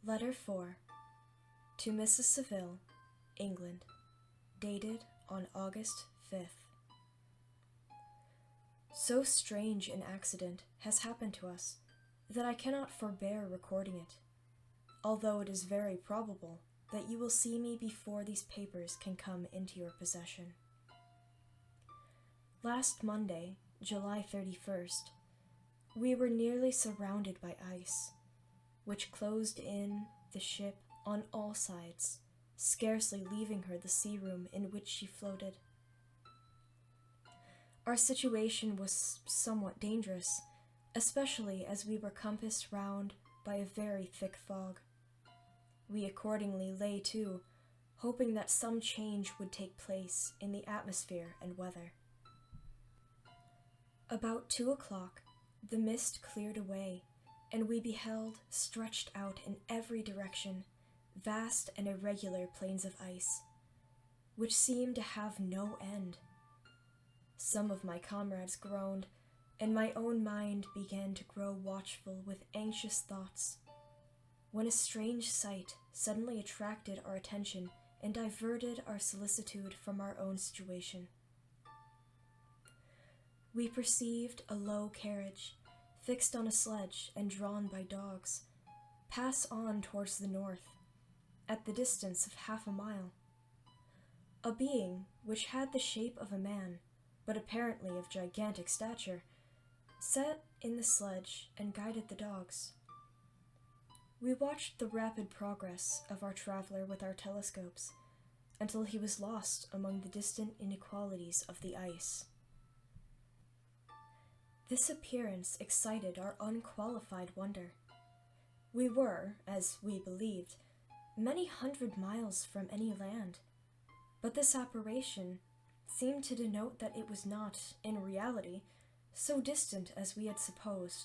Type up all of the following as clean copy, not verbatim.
Letter 4. To Mrs. Saville, England. Dated on August 5th. So strange an accident has happened to us that I cannot forbear recording it, although it is very probable that you will see me before these papers can come into your possession. Last Monday, July 31st, we were nearly surrounded by ice, which closed in the ship on all sides, scarcely leaving her the sea room in which she floated. Our situation was somewhat dangerous, especially as we were compassed round by a very thick fog. We accordingly lay to, hoping that some change would take place in the atmosphere and weather. About 2 o'clock, the mist cleared away, and we beheld, stretched out in every direction, vast and irregular plains of ice, which seemed to have no end. Some of my comrades groaned, and my own mind began to grow watchful with anxious thoughts, when a strange sight suddenly attracted our attention and diverted our solicitude from our own situation. We perceived a low carriage, fixed on a sledge and drawn by dogs, pass on towards the north, at the distance of half a mile. A being which had the shape of a man, but apparently of gigantic stature, sat in the sledge and guided the dogs. We watched the rapid progress of our traveler with our telescopes, until he was lost among the distant inequalities of the ice. This appearance excited our unqualified wonder. We were, as we believed, many hundred miles from any land, but this apparition seemed to denote that it was not, in reality, so distant as we had supposed.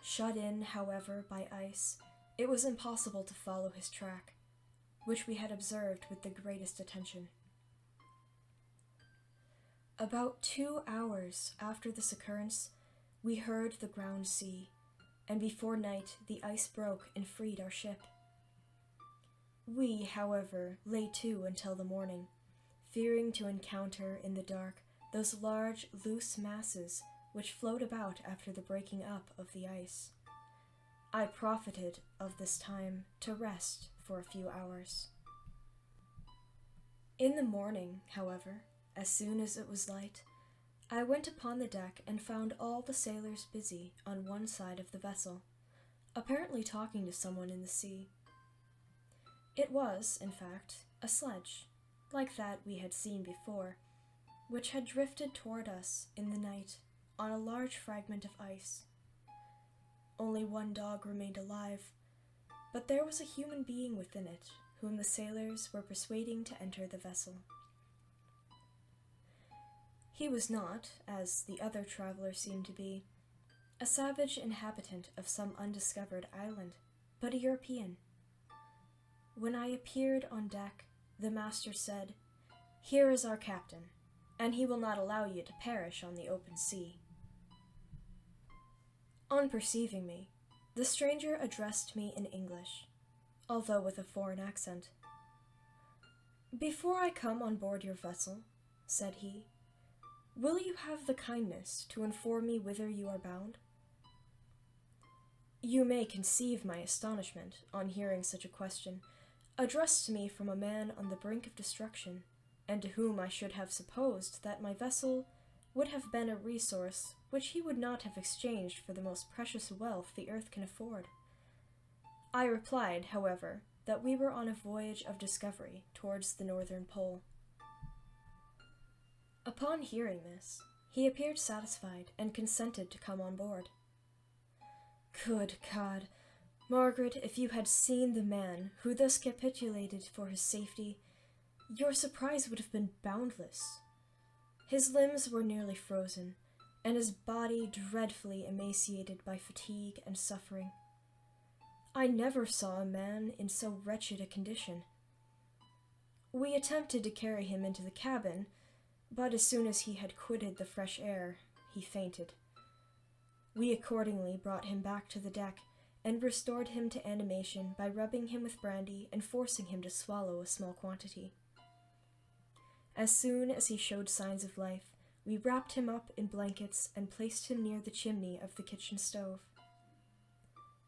Shut in, however, by ice, it was impossible to follow his track, which we had observed with the greatest attention. About 2 hours after this occurrence, we heard the ground sea, and before night the ice broke and freed our ship. We, however, lay to until the morning, fearing to encounter in the dark those large, loose masses which float about after the breaking up of the ice. I profited of this time to rest for a few hours. In the morning, however, as soon as it was light, I went upon the deck and found all the sailors busy on one side of the vessel, apparently talking to someone in the sea. It was, in fact, a sledge, like that we had seen before, which had drifted toward us in the night on a large fragment of ice. Only one dog remained alive, but there was a human being within it, whom the sailors were persuading to enter the vessel. He was not, as the other traveler seemed to be, a savage inhabitant of some undiscovered island, but a European. When I appeared on deck, the master said, "Here is our captain, and he will not allow you to perish on the open sea." On perceiving me, the stranger addressed me in English, although with a foreign accent. "Before I come on board your vessel," said he, "will you have the kindness to inform me whither you are bound?" You may conceive my astonishment on hearing such a question, addressed to me from a man on the brink of destruction, and to whom I should have supposed that my vessel would have been a resource which he would not have exchanged for the most precious wealth the earth can afford. I replied, however, that we were on a voyage of discovery towards the northern pole. Upon hearing this, he appeared satisfied and consented to come on board. Good God, Margaret, if you had seen the man who thus capitulated for his safety, your surprise would have been boundless. His limbs were nearly frozen, and his body dreadfully emaciated by fatigue and suffering. I never saw a man in so wretched a condition. We attempted to carry him into the cabin, but as soon as he had quitted the fresh air, he fainted. We accordingly brought him back to the deck, and restored him to animation by rubbing him with brandy and forcing him to swallow a small quantity. As soon as he showed signs of life, we wrapped him up in blankets and placed him near the chimney of the kitchen stove.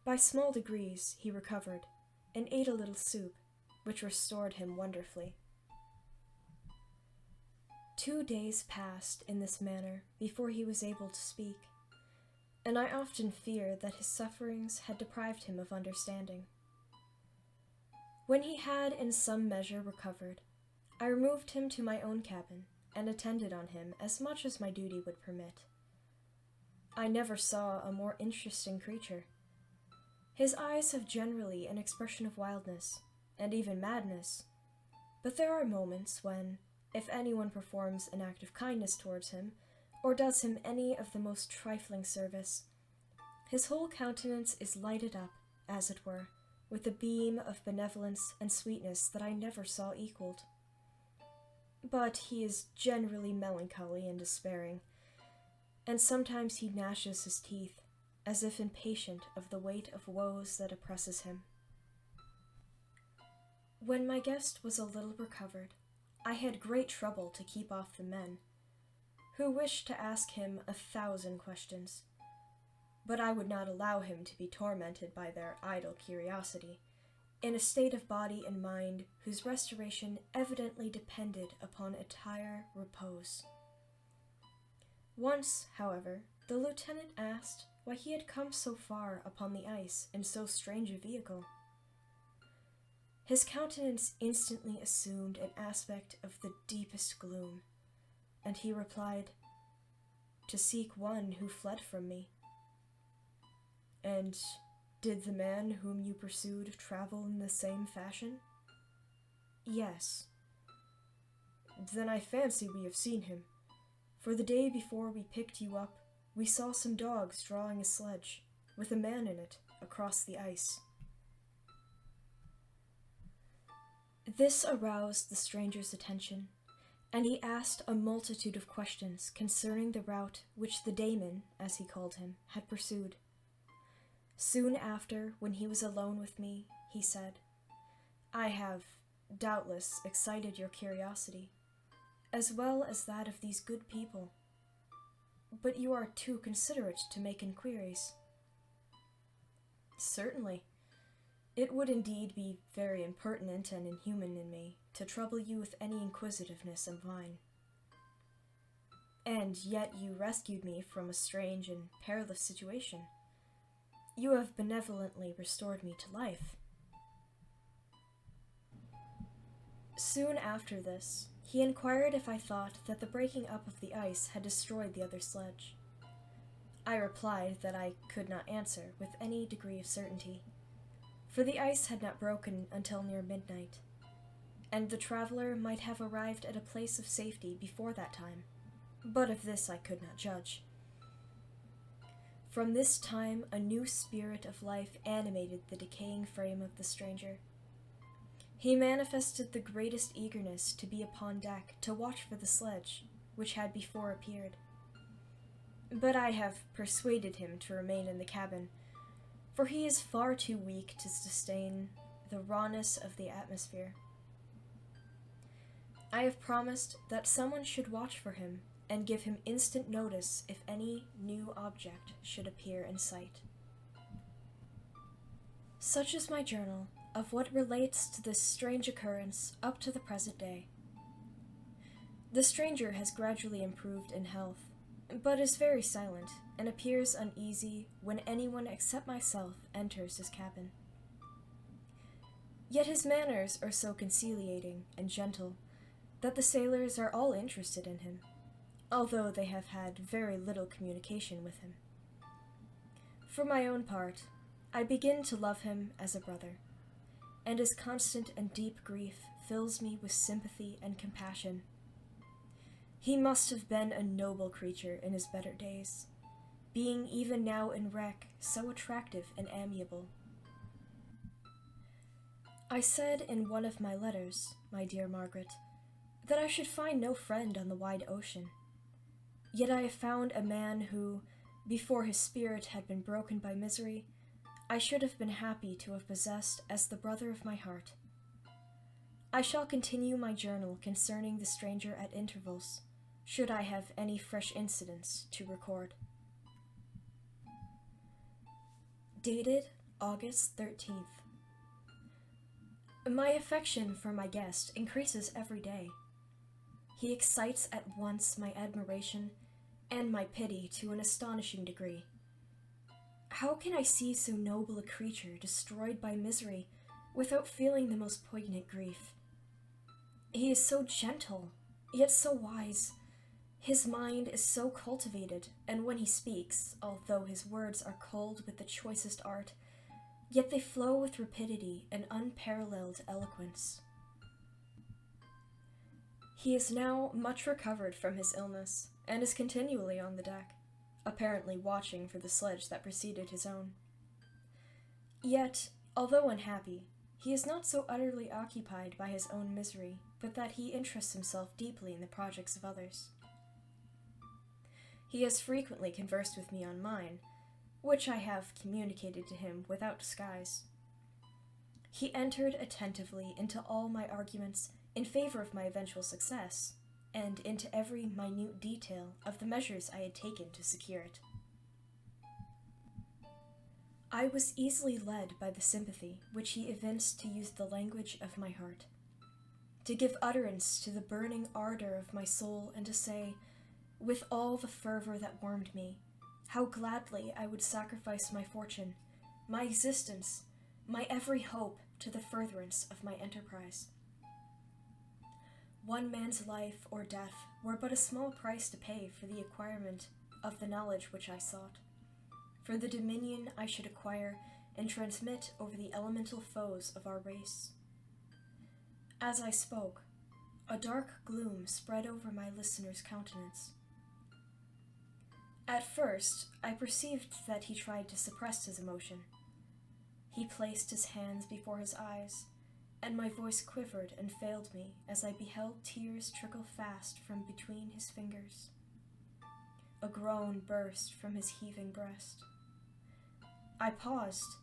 By small degrees he recovered, and ate a little soup, which restored him wonderfully. 2 days passed in this manner before he was able to speak, and I often fear that his sufferings had deprived him of understanding. When he had in some measure recovered, I removed him to my own cabin and attended on him as much as my duty would permit. I never saw a more interesting creature. His eyes have generally an expression of wildness, and even madness, but there are moments when, if anyone performs an act of kindness towards him, or does him any of the most trifling service, his whole countenance is lighted up, as it were, with a beam of benevolence and sweetness that I never saw equaled. But he is generally melancholy and despairing, and sometimes he gnashes his teeth, as if impatient of the weight of woes that oppresses him. When my guest was a little recovered, I had great trouble to keep off the men, who wished to ask him 1,000 questions, but I would not allow him to be tormented by their idle curiosity, in a state of body and mind whose restoration evidently depended upon entire repose. Once, however, the lieutenant asked why he had come so far upon the ice in so strange a vehicle. His countenance instantly assumed an aspect of the deepest gloom, and he replied, "To seek one who fled from me." "And did the man whom you pursued travel in the same fashion?" "Yes." "Then I fancy we have seen him, for the day before we picked you up, we saw some dogs drawing a sledge, with a man in it, across the ice." This aroused the stranger's attention, and he asked a multitude of questions concerning the route which the Damon, as he called him, had pursued. Soon after, when he was alone with me, he said, "I have, doubtless, excited your curiosity, as well as that of these good people. But you are too considerate to make inquiries." "Certainly. It would indeed be very impertinent and inhuman in me to trouble you with any inquisitiveness of mine. And yet you rescued me from a strange and perilous situation. You have benevolently restored me to life." Soon after this, he inquired if I thought that the breaking up of the ice had destroyed the other sledge. I replied that I could not answer with any degree of certainty, for the ice had not broken until near midnight, and the traveler might have arrived at a place of safety before that time, but of this I could not judge. From this time a new spirit of life animated the decaying frame of the stranger. He manifested the greatest eagerness to be upon deck to watch for the sledge, which had before appeared. But I have persuaded him to remain in the cabin, for he is far too weak to sustain the rawness of the atmosphere. I have promised that someone should watch for him and give him instant notice if any new object should appear in sight. Such is my journal of what relates to this strange occurrence up to the present day. The stranger has gradually improved in health, but is very silent and appears uneasy when anyone except myself enters his cabin. Yet his manners are so conciliating and gentle that the sailors are all interested in him, although they have had very little communication with him. For my own part, I begin to love him as a brother, and his constant and deep grief fills me with sympathy and compassion. He must have been a noble creature in his better days, being even now in wreck so attractive and amiable. I said in one of my letters, my dear Margaret, that I should find no friend on the wide ocean. Yet I have found a man who, before his spirit had been broken by misery, I should have been happy to have possessed as the brother of my heart. I shall continue my journal concerning the stranger at intervals, should I have any fresh incidents to record. Dated August 13th. My affection for my guest increases every day. He excites at once my admiration and my pity to an astonishing degree. How can I see so noble a creature destroyed by misery without feeling the most poignant grief? He is so gentle, yet so wise. His mind is so cultivated, and when he speaks, although his words are culled with the choicest art, yet they flow with rapidity and unparalleled eloquence. He is now much recovered from his illness, and is continually on the deck, apparently watching for the sledge that preceded his own. Yet, although unhappy, he is not so utterly occupied by his own misery, but that he interests himself deeply in the projects of others. He has frequently conversed with me on mine, which I have communicated to him without disguise. He entered attentively into all my arguments in favor of my eventual success, and into every minute detail of the measures I had taken to secure it. I was easily led by the sympathy which he evinced to use the language of my heart, to give utterance to the burning ardor of my soul, and to say, with all the fervor that warmed me, how gladly I would sacrifice my fortune, my existence, my every hope to the furtherance of my enterprise. One man's life or death were but a small price to pay for the acquirement of the knowledge which I sought, for the dominion I should acquire and transmit over the elemental foes of our race. As I spoke, a dark gloom spread over my listener's countenance. At first, I perceived that he tried to suppress his emotion. He placed his hands before his eyes, and my voice quivered and failed me as I beheld tears trickle fast from between his fingers. A groan burst from his heaving breast. I paused.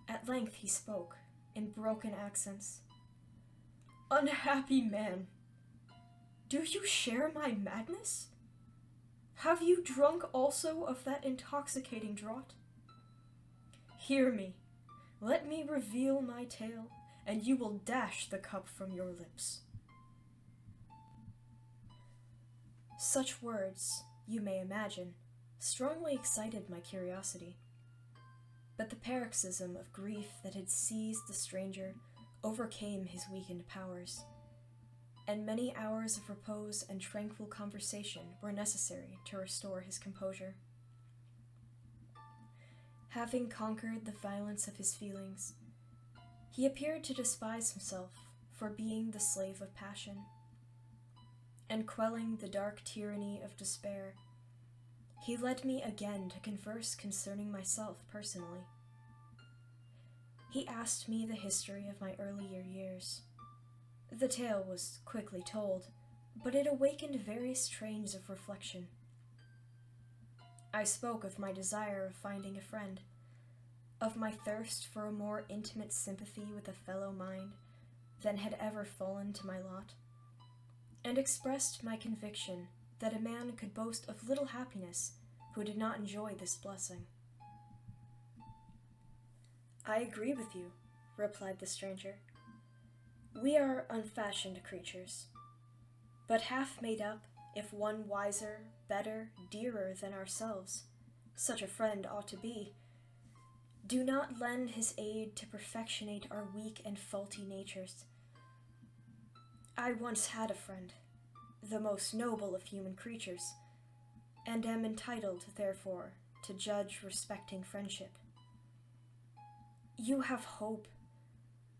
At length he spoke, in broken accents. "Unhappy man! Do you share my madness? Have you drunk also of that intoxicating draught? Hear me. Let me reveal my tale, and you will dash the cup from your lips." Such words, you may imagine, strongly excited my curiosity. But the paroxysm of grief that had seized the stranger overcame his weakened powers, and many hours of repose and tranquil conversation were necessary to restore his composure. Having conquered the violence of his feelings, he appeared to despise himself for being the slave of passion, and quelling the dark tyranny of despair, he led me again to converse concerning myself personally. He asked me the history of my earlier years. The tale was quickly told, but it awakened various trains of reflection. I spoke of my desire of finding a friend, of my thirst for a more intimate sympathy with a fellow mind than had ever fallen to my lot, and expressed my conviction that a man could boast of little happiness who did not enjoy this blessing. "I agree with you," replied the stranger. "We are unfashioned creatures, but half made up, if one wiser, better, dearer than ourselves, such a friend ought to be, do not lend his aid to perfectionate our weak and faulty natures. I once had a friend, the most noble of human creatures, and am entitled, therefore, to judge respecting friendship. You have hope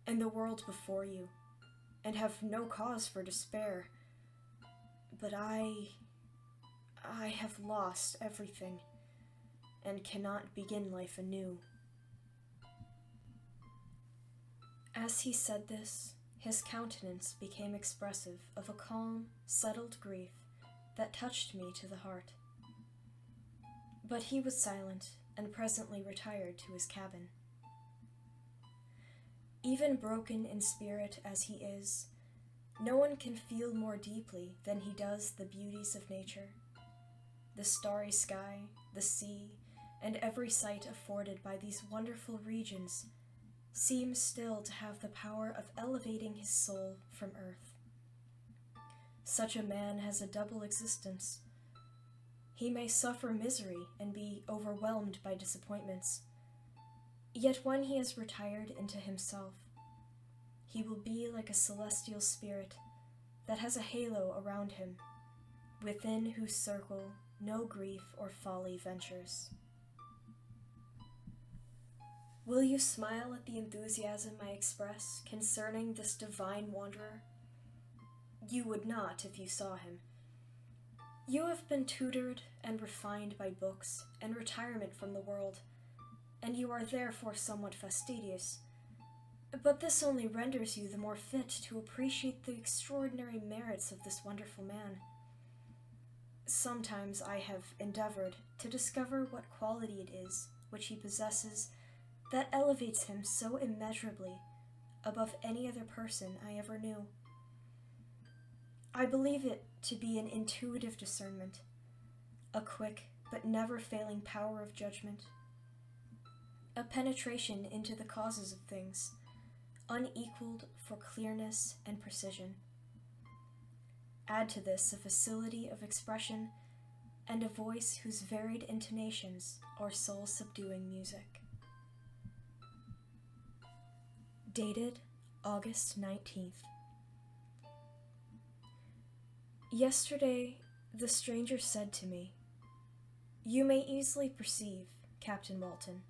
and the world before you, and have no cause for despair, but I have lost everything, and cannot begin life anew." As he said this, his countenance became expressive of a calm, settled grief that touched me to the heart. But he was silent, and presently retired to his cabin. Even broken in spirit as he is, no one can feel more deeply than he does the beauties of nature. The starry sky, the sea, and every sight afforded by these wonderful regions seems still to have the power of elevating his soul from earth. Such a man has a double existence. He may suffer misery and be overwhelmed by disappointments, yet when he has retired into himself, he will be like a celestial spirit that has a halo around him, within whose circle no grief or folly ventures. Will you smile at the enthusiasm I express concerning this divine wanderer? You would not if you saw him. You have been tutored and refined by books and retirement from the world, and you are therefore somewhat fastidious. But this only renders you the more fit to appreciate the extraordinary merits of this wonderful man. Sometimes I have endeavored to discover what quality it is which he possesses that elevates him so immeasurably above any other person I ever knew. I believe it to be an intuitive discernment, a quick but never-failing power of judgment, a penetration into the causes of things, unequaled for clearness and precision. Add to this a facility of expression and a voice whose varied intonations are soul-subduing music. Dated August 19th. Yesterday, the stranger said to me, "You may easily perceive, Captain Walton,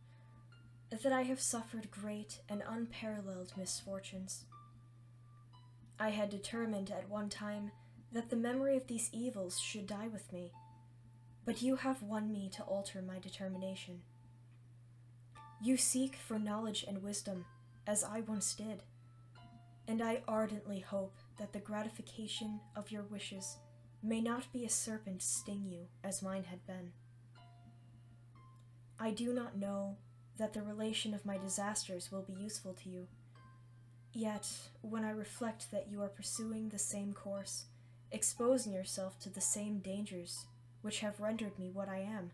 that I have suffered great and unparalleled misfortunes. I had determined at one time that the memory of these evils should die with me, but you have won me to alter my determination. You seek for knowledge and wisdom, as I once did, and I ardently hope that the gratification of your wishes may not be a serpent sting you as mine had been. I do not know that the relation of my disasters will be useful to you, yet when I reflect that you are pursuing the same course, exposing yourself to the same dangers which have rendered me what I am,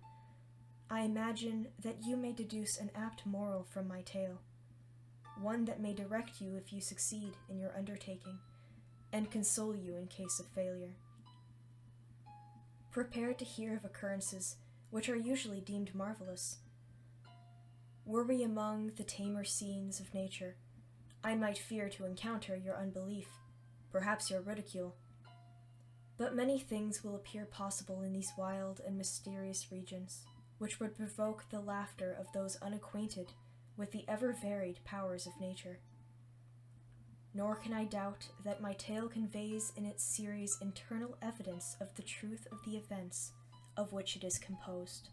I imagine that you may deduce an apt moral from my tale, one that may direct you if you succeed in your undertaking, and console you in case of failure. Prepare to hear of occurrences which are usually deemed marvelous. Were we among the tamer scenes of nature, I might fear to encounter your unbelief, perhaps your ridicule. But many things will appear possible in these wild and mysterious regions, which would provoke the laughter of those unacquainted with the ever-varied powers of nature. Nor can I doubt that my tale conveys in its series internal evidence of the truth of the events of which it is composed.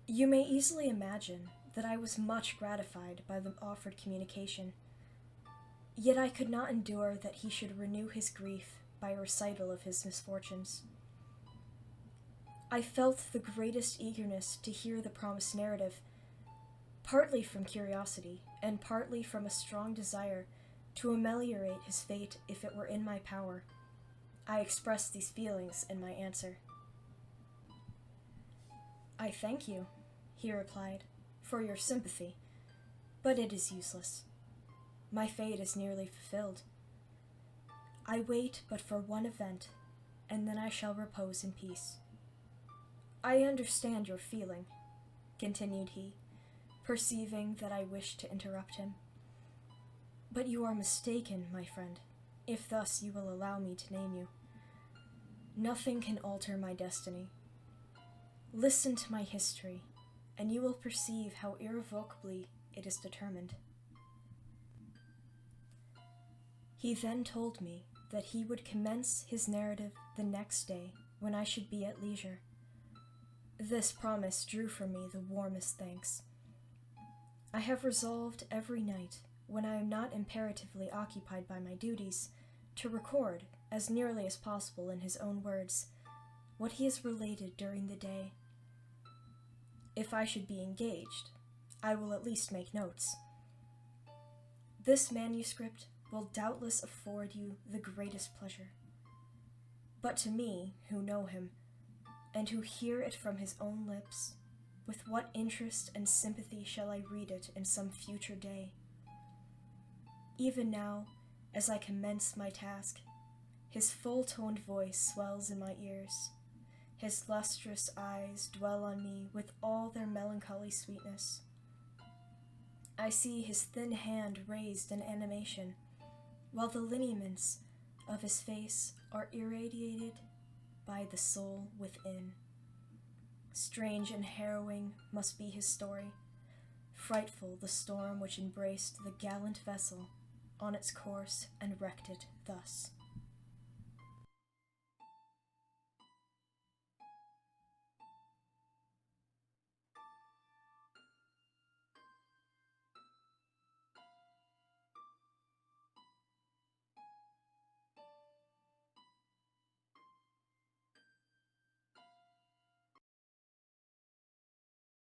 You may easily imagine that I was much gratified by the offered communication, yet I could not endure that he should renew his grief by a recital of his misfortunes. I felt the greatest eagerness to hear the promised narrative, partly from curiosity and partly from a strong desire to ameliorate his fate if it were in my power. I expressed these feelings in my answer. "I thank you," he replied, "for your sympathy, but it is useless. My fate is nearly fulfilled. I wait but for one event, and then I shall repose in peace. I understand your feeling," continued he, perceiving that I wished to interrupt him. "But you are mistaken, my friend, if thus you will allow me to name you. Nothing can alter my destiny. Listen to my history, and you will perceive how irrevocably it is determined." He then told me that he would commence his narrative the next day when I should be at leisure. This promise drew from me the warmest thanks. I have resolved every night, when I am not imperatively occupied by my duties, to record, as nearly as possible in his own words, what he has related during the day, if I should be engaged, I will at least make notes. This manuscript will doubtless afford you the greatest pleasure. But to me, who know him, and who hear it from his own lips, with what interest and sympathy shall I read it in some future day? Even now, as I commence my task, his full-toned voice swells in my ears. His lustrous eyes dwell on me with all their melancholy sweetness. I see his thin hand raised in animation, while the lineaments of his face are irradiated by the soul within. Strange and harrowing must be his story, frightful the storm which embraced the gallant vessel on its course and wrecked it thus.